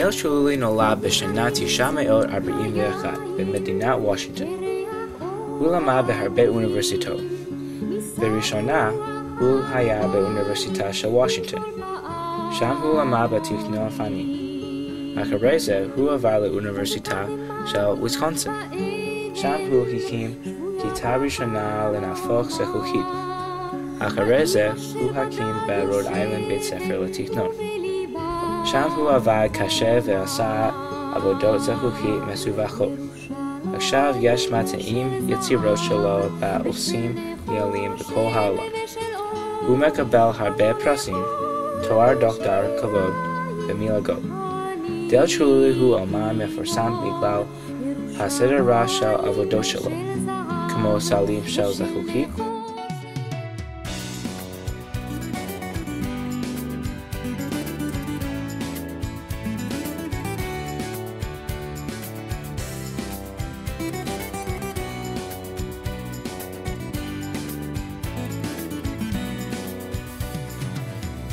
דייל שלולי נולד בשנת 941 במדינת וושינגטון. הוא למד בהרבה אוניברסיטאות. בראשונה הוא היה באוניברסיטה של וושינגטון. שם הוא למד בתכנון פני. אחרי זה הוא עבר לאוניברסיטה של ויסקונסין. שם הוא הקים כיתה ראשונה לנהפוך זכוכית. אחרי זה הוא הקים ברוד איילנד בית ספר לתכנון. שם הוא עבד קשה ועשה עבודות זכוכית מסובכות. עכשיו יש מטעים יצירות שלו באופסים יעילים בכל העולם. הוא מקבל הרבה פרסים, תואר דוקטור כבוד ומלגות. דייל שלולי הוא אומן מפורסם בגלל הסדרה של עבודות שלו, כמו סלים של זכוכית,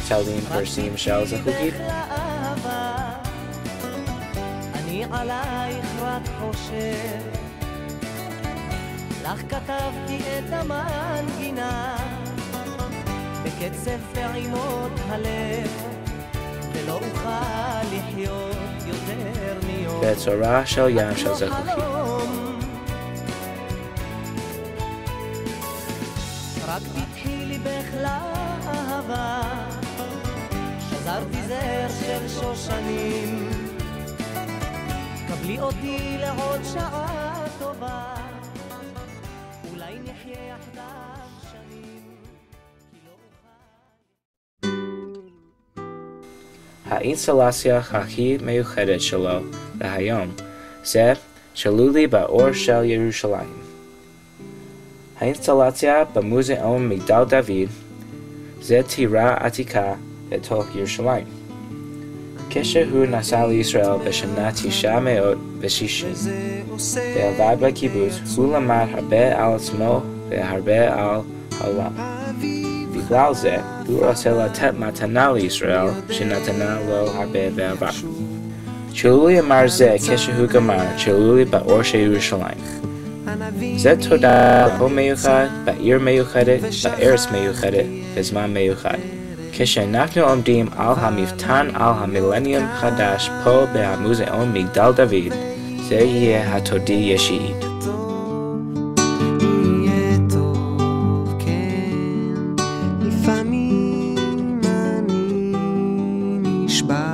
סלים פרסים של זכוכית. אני עלייך רק חושב, לך כתבתי את המנגינה בקצב פעימות הלב, ולא אוכל לחיות יותר מיום בצורה של ים של זכוכית. רק תתחי לי באהבה, שזרתי זר של שושנים, קבלי אותי לעוד שעה טובה, אולי נחיה יחדיו שנים, כי לא אוכל. האינסטלציה הכי מיוחדת שלו להיום זה שלולי באור של ירושלים. האינסטלציה במוזיאון מגדל דוד זה טירה עתיקה בתוך ירושלים. כשהוא נסע לישראל בשנת 960 ועבד בקיבוץ, הוא למד הרבה על עצמו והרבה על העולם. בגלל זה הוא רוצה לתת מתנה לישראל שנתנה לו הרבה בעבר. שלולי אמר זה כשהוא גמר שלולי באור של ירושלים. זה תודה לכל מיוחד, בעיר מיוחדת, בארץ מיוחדת, בזמן מיוחד. כשאנחנו עומדים על המפתן על המילניום חדש פה במוזיאון מגדל דוד, זה יהיה התודי ישעיד. יהיה טוב, כן, לפעמים אני נשבע,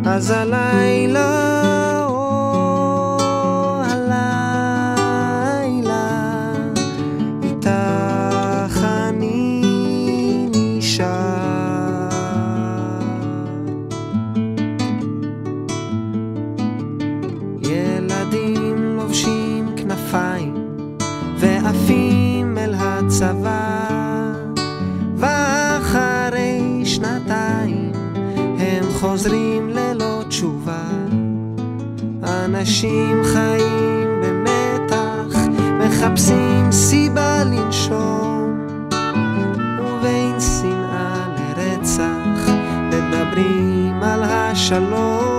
אז הלילה ילדים לובשים כנפיים ועפים אל הצבא, ואחרי שנתיים הם חוזרים ללא תשובה. אנשים חיים במתח, מחפשים סיבה לנשום, ובין שנאה לרצח מדברים על השלום.